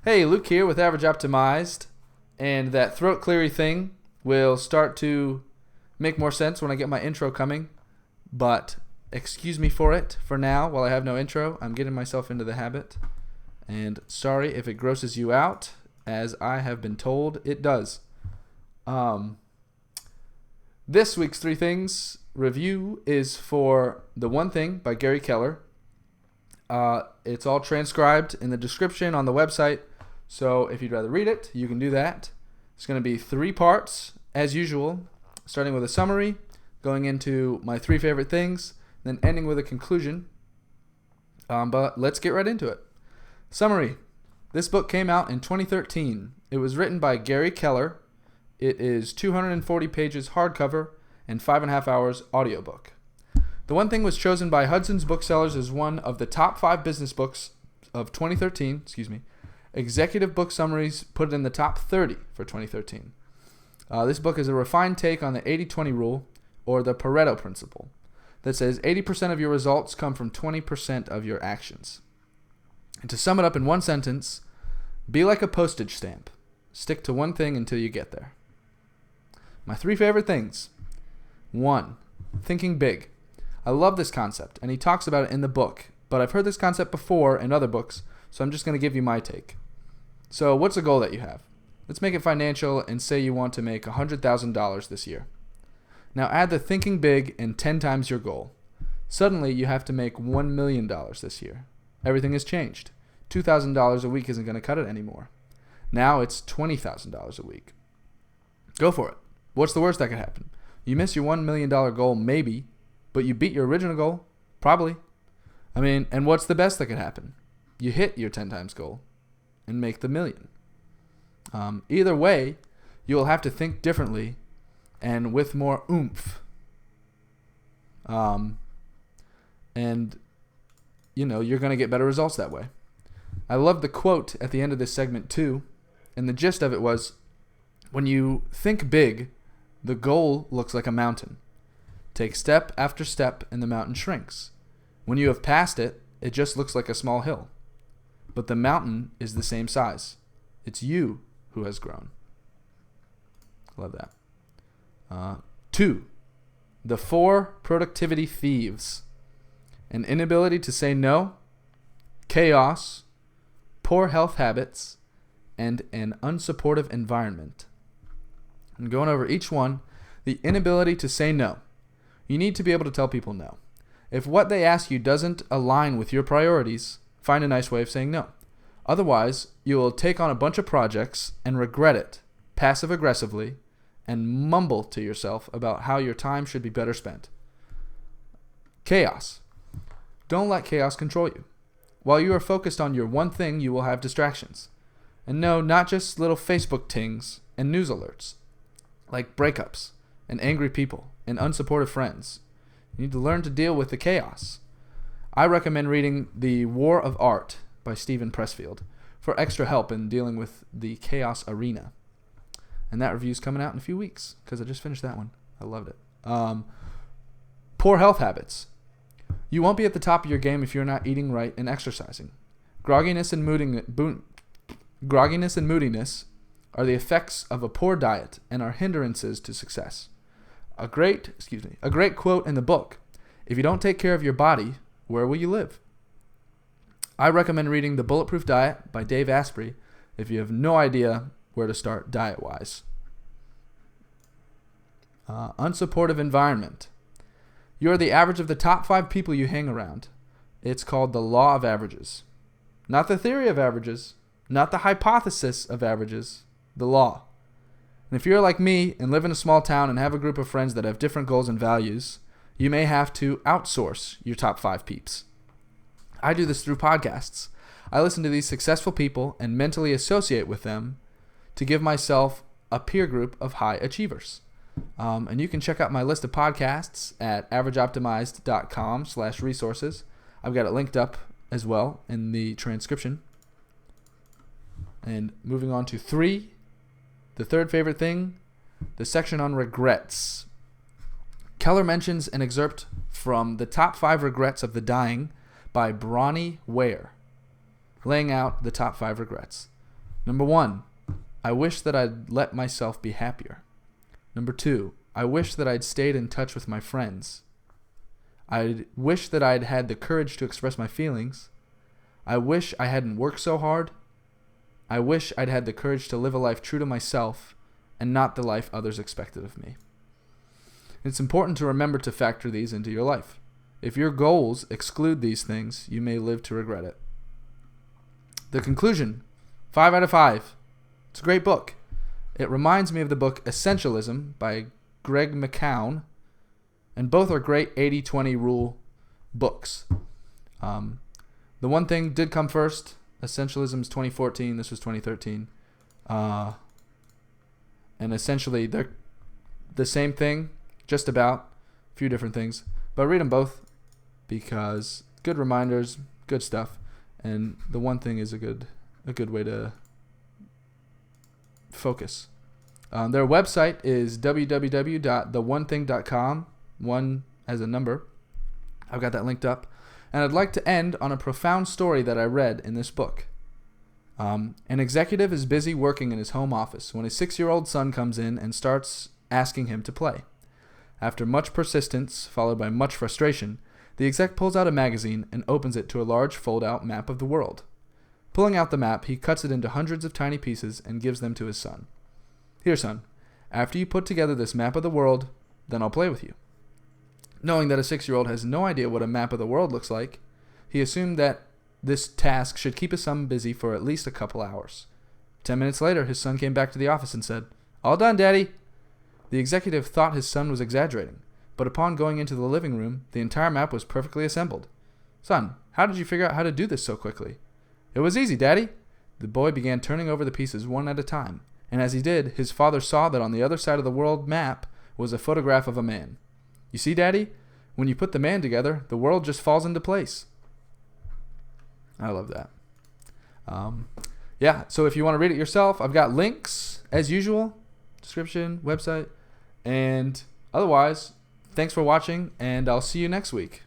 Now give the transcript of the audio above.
Hey, Luke here with Average Optimized, and that throat cleary thing will start to make more sense when I get my intro coming, but excuse me for it for now while I have no intro. I'm getting myself into the habit, and sorry if it grosses you out, as I have been told it does. This week's Three Things review is for The One Thing by Gary Keller. It's all transcribed in the description on the website, so if you'd rather read it, you can do that. It's going to be 3 parts, as usual, starting with a summary, going into my 3 favorite things, then ending with a conclusion. But let's get right into it. Summary. This book came out in 2013. It was written by Gary Keller. It is 240 pages hardcover and 5.5 hours audiobook. The One Thing was chosen by Hudson's Booksellers as one of the top 5 business books of 2013. Executive Book Summaries put it in the top 30 for 2013. This book is a refined take on the 80-20 rule, or the Pareto principle, that says 80% of your results come from 20% of your actions. And to sum it up in one sentence, be like a postage stamp. Stick to one thing until you get there. My 3 favorite things. 1. Thinking big. I love this concept, and he talks about it in the book, but I've heard this concept before in other books, so I'm just going to give you my take. So what's a goal that you have? Let's make it financial and say you want to make $100,000 this year. Now add the thinking big and 10 times your goal. Suddenly you have to make $1 million this year. Everything has changed. $2,000 a week isn't going to cut it anymore. Now it's $20,000 a week. Go for it. What's the worst that could happen? You miss your $1 million goal, maybe, but you beat your original goal, probably. And what's the best that could happen? You hit your 10 times goal and make the million. Either way, you will have to think differently and with more oomph. And you're going to get better results that way. I love the quote at the end of this segment too, and the gist of it was, when you think big, the goal looks like a mountain. Take step after step and the mountain shrinks. When you have passed it, it just looks like a small hill. But the mountain is the same size. It's you who has grown. Love that. 2. The 4 productivity thieves. An inability to say no, chaos, poor health habits, and an unsupportive environment. And going over each one, the inability to say no. You need to be able to tell people no. If what they ask you doesn't align with your priorities, find a nice way of saying no. Otherwise, you will take on a bunch of projects and regret it passive-aggressively and mumble to yourself about how your time should be better spent. Chaos. Don't let chaos control you. While you are focused on your one thing, you will have distractions. And no, not just little Facebook tings and news alerts, like breakups and angry people and unsupportive friends. You need to learn to deal with the chaos. I recommend reading The War of Art by Stephen Pressfield for extra help in dealing with the chaos arena. And that review's coming out in a few weeks because I just finished that one. I loved it. Poor health habits. You won't be at the top of your game if you're not eating right and exercising. Grogginess and moodiness are the effects of a poor diet and are hindrances to success. A great quote in the book: if you don't take care of your body, where will you live? I recommend reading The Bulletproof Diet by Dave Asprey if you have no idea where to start diet-wise. Unsupportive environment. You are the average of the top 5 people you hang around. It's called the law of averages. Not the theory of averages, not the hypothesis of averages, the law. And if you're like me and live in a small town and have a group of friends that have different goals and values, you may have to outsource your top 5 peeps. I do this through podcasts. I listen to these successful people and mentally associate with them to give myself a peer group of high achievers. And you can check out my list of podcasts at averageoptimized.com/resources. I've got it linked up as well in the transcription. And moving on to 3, the third favorite thing, the section on regrets. Keller mentions an excerpt from The Top 5 Regrets of the Dying by Bronnie Ware. laying out the top 5 regrets. Number 1, I wish that I'd let myself be happier. Number 2, I wish that I'd stayed in touch with my friends. I wish that I'd had the courage to express my feelings. I wish I hadn't worked so hard. I wish I'd had the courage to live a life true to myself and not the life others expected of me. It's important to remember to factor these into your life. If your goals exclude these things, you may live to regret it. The conclusion, 5 out of 5. It's a great book. It reminds me of the book Essentialism by Greg McKeown, and both are great 80-20 rule books. The One Thing did come first. Essentialism is 2014. This was 2013. And essentially, they're the same thing, just about. A few different things. But read them both because good reminders, good stuff. And The One Thing is a good way to focus. Their website is www.theonething.com. 1 as a number. I've got that linked up. And I'd like to end on a profound story that I read in this book. An executive is busy working in his home office when his 6-year-old son comes in and starts asking him to play. After much persistence, followed by much frustration, the exec pulls out a magazine and opens it to a large fold-out map of the world. Pulling out the map, he cuts it into hundreds of tiny pieces and gives them to his son. Here, son, after you put together this map of the world, then I'll play with you. Knowing that a 6-year-old has no idea what a map of the world looks like, he assumed that this task should keep his son busy for at least a couple hours. 10 minutes later, his son came back to the office and said, "All done, Daddy." The executive thought his son was exaggerating, but upon going into the living room, the entire map was perfectly assembled. "Son, how did you figure out how to do this so quickly?" "It was easy, Daddy." The boy began turning over the pieces one at a time, and as he did, his father saw that on the other side of the world map was a photograph of a man. "You see, Daddy, when you put the man together, the world just falls into place." I love that. So if you want to read it yourself, I've got links, as usual, description, website, and otherwise, thanks for watching, and I'll see you next week.